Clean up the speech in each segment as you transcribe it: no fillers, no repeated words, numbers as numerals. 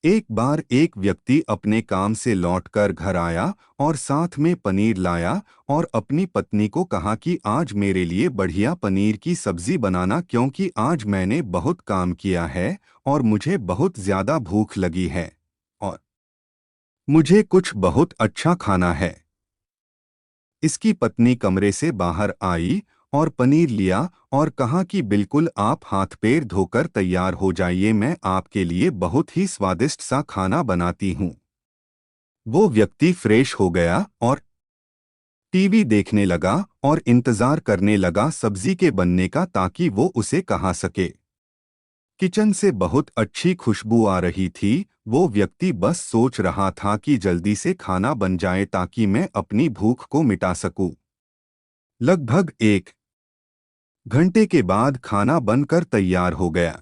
एक बार एक व्यक्ति अपने काम से लौटकर घर आया और साथ में पनीर लाया और अपनी पत्नी को कहा कि आज मेरे लिए बढ़िया पनीर की सब्जी बनाना क्योंकि आज मैंने बहुत काम किया है और मुझे बहुत ज्यादा भूख लगी है और मुझे कुछ बहुत अच्छा खाना है। इसकी पत्नी कमरे से बाहर आई और पनीर लिया और कहा कि बिल्कुल आप हाथ पैर धोकर तैयार हो जाइए, मैं आपके लिए बहुत ही स्वादिष्ट सा खाना बनाती हूँ। वो व्यक्ति फ्रेश हो गया और टीवी देखने लगा और इंतजार करने लगा सब्जी के बनने का ताकि वो उसे कहा सके। किचन से बहुत अच्छी खुशबू आ रही थी। वो व्यक्ति बस सोच रहा था कि जल्दी से खाना बन जाए ताकि मैं अपनी भूख को मिटा सकूं। लगभग 1 घंटे के बाद खाना बनकर तैयार हो गया।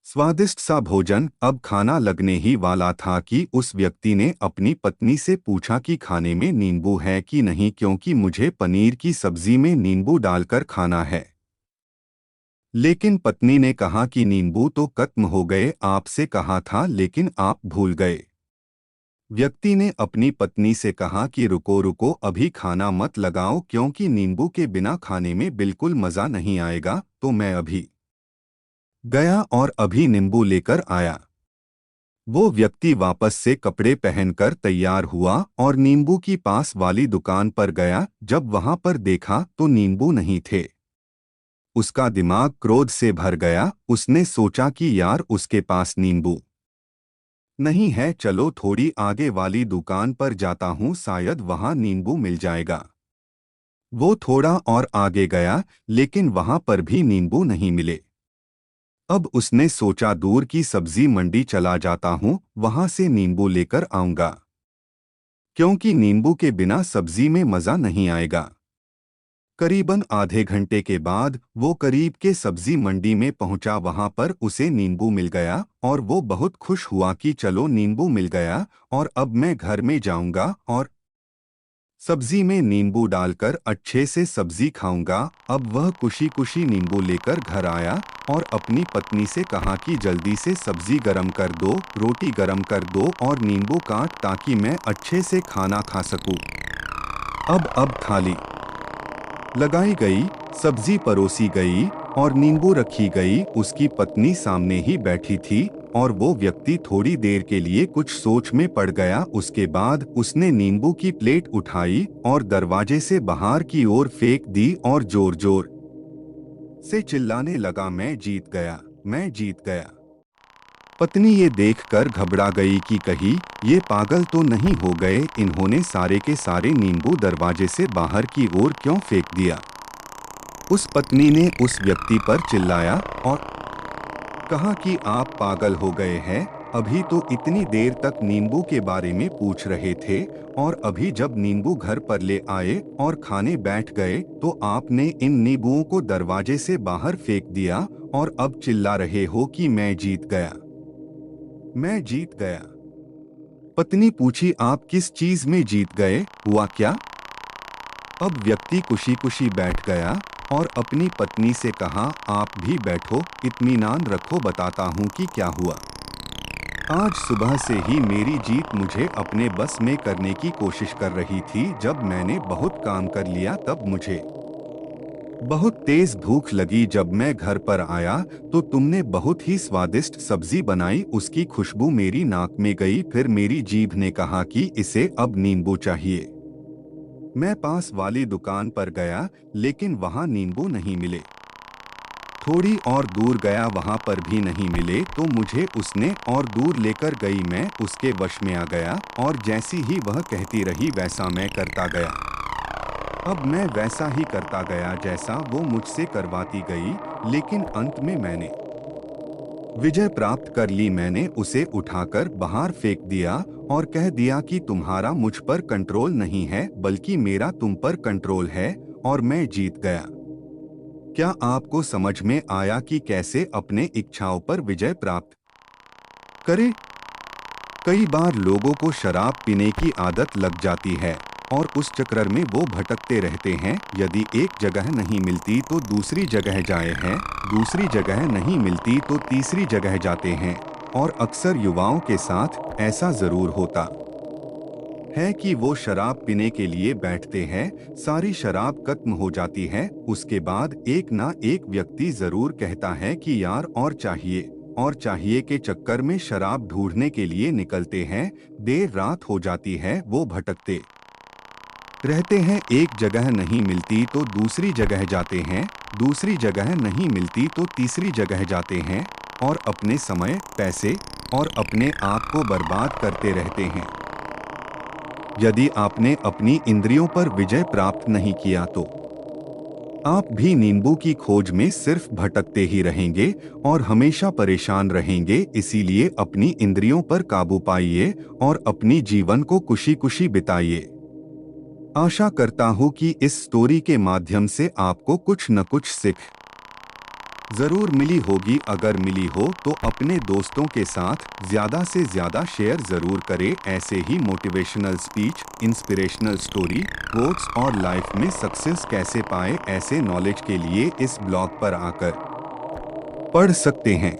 स्वादिष्ट सा भोजन अब खाना लगने ही वाला था कि उस व्यक्ति ने अपनी पत्नी से पूछा कि खाने में नींबू है कि नहीं क्योंकि मुझे पनीर की सब्जी में नींबू डालकर खाना है। लेकिन पत्नी ने कहा कि नींबू तो खत्म हो गए, आपसे कहा था लेकिन आप भूल गए। व्यक्ति ने अपनी पत्नी से कहा कि रुको रुको, अभी खाना मत लगाओ क्योंकि नींबू के बिना खाने में बिल्कुल मज़ा नहीं आएगा, तो मैं अभी गया और अभी नींबू लेकर आया। वो व्यक्ति वापस से कपड़े पहनकर तैयार हुआ और नींबू की पास वाली दुकान पर गया। जब वहां पर देखा तो नींबू नहीं थे। उसका दिमाग क्रोध से भर गया। उसने सोचा कि यार उसके पास नींबू नहीं है, चलो थोड़ी आगे वाली दुकान पर जाता हूँ, शायद वहां नींबू मिल जाएगा। वो थोड़ा और आगे गया लेकिन वहां पर भी नींबू नहीं मिले। अब उसने सोचा दूर की सब्जी मंडी चला जाता हूँ, वहां से नींबू लेकर आऊंगा क्योंकि नींबू के बिना सब्जी में मज़ा नहीं आएगा। करीबन आधे घंटे के बाद वो करीब के सब्जी मंडी में पहुंचा। वहां पर उसे नींबू मिल गया और वो बहुत खुश हुआ कि चलो नींबू मिल गया और अब मैं घर में जाऊंगा और सब्जी में नींबू डालकर अच्छे से सब्जी खाऊंगा। अब वह खुशी खुशी नींबू लेकर घर आया और अपनी पत्नी से कहा कि जल्दी से सब्जी गरम कर दो, रोटी गरम कर दो और नींबू काट ताकि मैं अच्छे से खाना खा सकूं। अब थाली लगाई गई, सब्जी परोसी गई और नींबू रखी गई। उसकी पत्नी सामने ही बैठी थी और वो व्यक्ति थोड़ी देर के लिए कुछ सोच में पड़ गया। उसके बाद उसने नींबू की प्लेट उठाई और दरवाजे से बाहर की ओर फेंक दी और जोर जोर से चिल्लाने लगा, मैं जीत गया, मैं जीत गया। पत्नी ये देखकर घबरा गई कि कहीं ये पागल तो नहीं हो गए, इन्होंने सारे के सारे नींबू दरवाजे से बाहर की ओर क्यों फेंक दिया। उस पत्नी ने उस व्यक्ति पर चिल्लाया और कहा कि आप पागल हो गए हैं, अभी तो इतनी देर तक नींबू के बारे में पूछ रहे थे और अभी जब नींबू घर पर ले आए और खाने बैठ गए तो आपने इन नींबुओं को दरवाजे से बाहर फेंक दिया और अब चिल्ला रहे हो कि मैं जीत गया, मैं जीत गया। पत्नी पूछी, आप किस चीज में जीत गए, हुआ क्या। अब व्यक्ति खुशी खुशी बैठ गया और अपनी पत्नी से कहा, आप भी बैठो, इत्मीनान रखो, बताता हूँ कि क्या हुआ। आज सुबह से ही मेरी जीत मुझे अपने बस में करने की कोशिश कर रही थी। जब मैंने बहुत काम कर लिया तब मुझे बहुत तेज भूख लगी। जब मैं घर पर आया तो तुमने बहुत ही स्वादिष्ट सब्जी बनाई, उसकी खुशबू मेरी नाक में गई। फिर मेरी जीभ ने कहा कि इसे अब नींबू चाहिए। मैं पास वाली दुकान पर गया लेकिन वहां नींबू नहीं मिले। थोड़ी और दूर गया, वहां पर भी नहीं मिले तो मुझे उसने और दूर लेकर गई। मैं उसके वश में आ गया और जैसी ही वह कहती रही वैसा मैं करता गया। अब मैं वैसा ही करता गया जैसा वो मुझसे करवाती गई, लेकिन अंत में मैंने विजय प्राप्त कर ली। मैंने उसे उठाकर बाहर फेंक दिया और कह दिया कि तुम्हारा मुझ पर कंट्रोल नहीं है बल्कि मेरा तुम पर कंट्रोल है और मैं जीत गया। क्या आपको समझ में आया कि कैसे अपने इच्छाओं पर विजय प्राप्त करें? कई बार लोगों को शराब पीने की आदत लग जाती है और उस चक्कर में वो भटकते रहते हैं। यदि एक जगह नहीं मिलती तो दूसरी जगह जाए हैं, दूसरी जगह नहीं मिलती तो तीसरी जगह जाते हैं। और अक्सर युवाओं के साथ ऐसा जरूर होता है कि वो शराब पीने के लिए बैठते हैं, सारी शराब खत्म हो जाती है, उसके बाद एक ना एक व्यक्ति जरूर कहता है कि यार और चाहिए के चक्कर में शराब ढूंढने के लिए निकलते हैं। देर रात हो जाती है, वो भटकते रहते हैं, एक जगह नहीं मिलती तो दूसरी जगह जाते हैं, दूसरी जगह नहीं मिलती तो तीसरी जगह जाते हैं और अपने समय, पैसे और अपने आप को बर्बाद करते रहते हैं। यदि आपने अपनी इंद्रियों पर विजय प्राप्त नहीं किया तो आप भी नींबू की खोज में सिर्फ भटकते ही रहेंगे और हमेशा परेशान रहेंगे। इसीलिए अपनी इंद्रियों पर काबू पाइए और अपनी जीवन को खुशी खुशी बिताइए। आशा करता हूँ कि इस स्टोरी के माध्यम से आपको कुछ न कुछ सीख जरूर मिली होगी। अगर मिली हो तो अपने दोस्तों के साथ ज़्यादा से ज़्यादा शेयर ज़रूर करें। ऐसे ही motivational speech, inspirational story, quotes और लाइफ में सक्सेस कैसे पाए, ऐसे नॉलेज के लिए इस ब्लॉग पर आकर पढ़ सकते हैं।